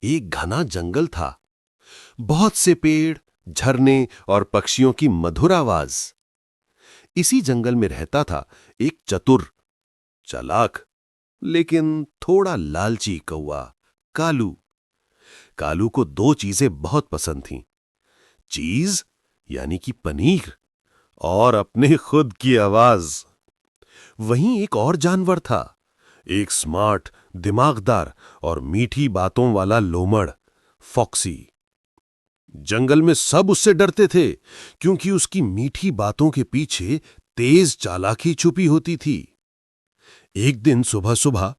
एक घना जंगल था। बहुत से पेड़, झरने और पक्षियों की मधुर आवाज। इसी जंगल में रहता था एक चतुर, चालाक, लेकिन थोड़ा लालची कौवा, कालू। कालू को दो चीजें बहुत पसंद थीं। चीज यानी कि पनीर, और अपने खुद की आवाज। वहीं एक और जानवर था, एक स्मार्ट, दिमागदार और मीठी बातों वाला लोमड़, फॉक्सी। जंगल में सब उससे डरते थे, क्योंकि उसकी मीठी बातों के पीछे तेज चालाकी छुपी होती थी। एक दिन सुबह सुबह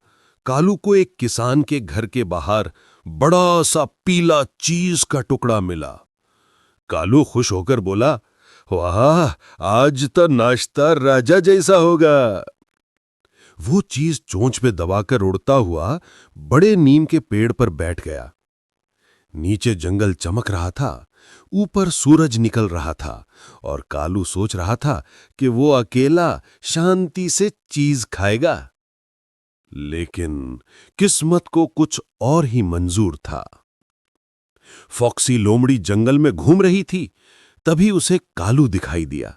कालू को एक किसान के घर के बाहर बड़ा सा पीला चीज का टुकड़ा मिला। कालू खुश होकर बोला, वाह, आज तो नाश्ता राजा जैसा होगा। वो चीज चोंच में दबाकर उड़ता हुआ बड़े नीम के पेड़ पर बैठ गया। नीचे जंगल चमक रहा था, ऊपर सूरज निकल रहा था, और कालू सोच रहा था कि वो अकेला शांति से चीज खाएगा। लेकिन किस्मत को कुछ और ही मंजूर था। फॉक्सी लोमड़ी जंगल में घूम रही थी, तभी उसे कालू दिखाई दिया।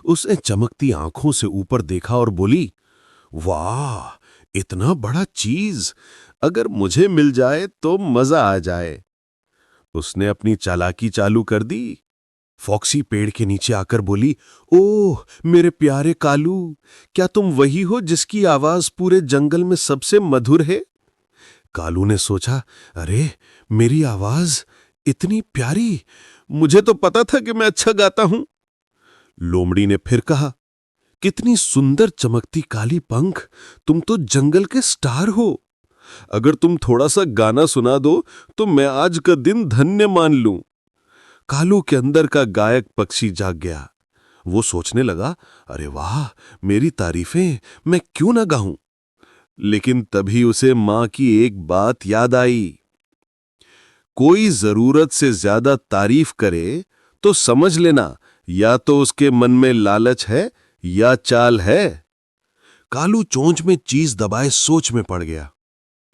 उसने चमकती आंखों से ऊपर देखा और बोली, वाह, इतना बड़ा चीज, अगर मुझे मिल जाए तो मजा आ जाए। उसने अपनी चालाकी चालू कर दी। फॉक्सी पेड़ के नीचे आकर बोली, ओह मेरे प्यारे कालू, क्या तुम वही हो जिसकी आवाज पूरे जंगल में सबसे मधुर है? कालू ने सोचा, अरे मेरी आवाज इतनी प्यारी, मुझे तो पता था कि मैं अच्छा गाता हूं। लोमड़ी ने फिर कहा, कितनी सुंदर चमकती काली पंख, तुम तो जंगल के स्टार हो। अगर तुम थोड़ा सा गाना सुना दो तो मैं आज का दिन धन्य मान लूं। कालू के अंदर का गायक पक्षी जाग गया। वो सोचने लगा, अरे वाह, मेरी तारीफें मैं क्यों ना गाऊं। लेकिन तभी उसे मां की एक बात याद आई। कोई जरूरत से ज्यादा तारीफ करे तो समझ लेना, या तो उसके मन में लालच है या चाल है। कालू चोंच में चीज दबाए सोच में पड़ गया।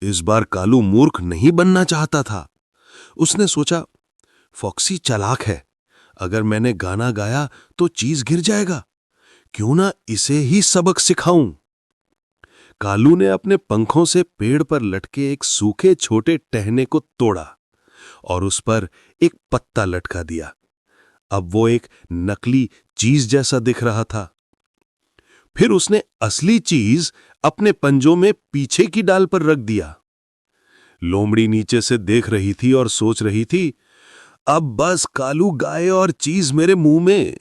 इस बार कालू मूर्ख नहीं बनना चाहता था। उसने सोचा, फॉक्सी चालाक है, अगर मैंने गाना गाया तो चीज गिर जाएगा, क्यों ना इसे ही सबक सिखाऊं। कालू ने अपने पंखों से पेड़ पर लटके एक सूखे छोटे टहने को तोड़ा और उस पर एक पत्ता लटका दिया। अब वो एक नकली चीज जैसा दिख रहा था। फिर उसने असली चीज अपने पंजों में पीछे की डाल पर रख दिया। लोमड़ी नीचे से देख रही थी और सोच रही थी, अब बस कालू गाए और चीज मेरे मुंह में।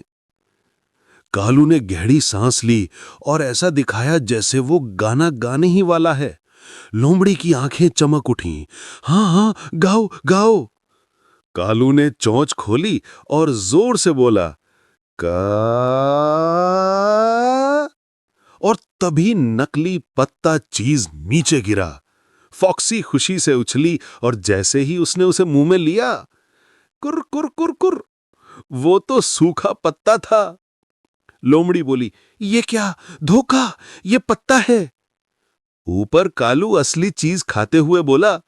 कालू ने गहरी सांस ली और ऐसा दिखाया जैसे वो गाना गाने ही वाला है। लोमड़ी की आंखें चमक उठीं। हाँ हाँ, गाओ गाओ। कालू ने चोंच खोली और जोर से बोला, का। और तभी नकली पत्ता चीज नीचे गिरा। फॉक्सी खुशी से उछली और जैसे ही उसने उसे मुंह में लिया, कुर कुर कुर कुर, वो तो सूखा पत्ता था। लोमड़ी बोली, ये क्या धोखा, ये पत्ता है। ऊपर कालू असली चीज खाते हुए बोला,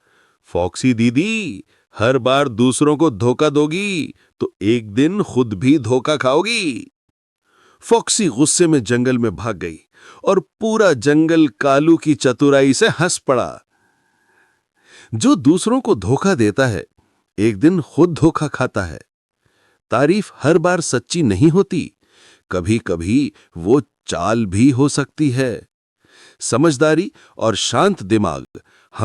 फॉक्सी दीदी, हर बार दूसरों को धोखा दोगी तो एक दिन खुद भी धोखा खाओगी। फॉक्सी गुस्से में जंगल में भाग गई और पूरा जंगल कालू की चतुराई से हंस पड़ा। जो दूसरों को धोखा देता है, एक दिन खुद धोखा खाता है। तारीफ हर बार सच्ची नहीं होती, कभी कभी वो चाल भी हो सकती है। समझदारी और शांत दिमाग हमें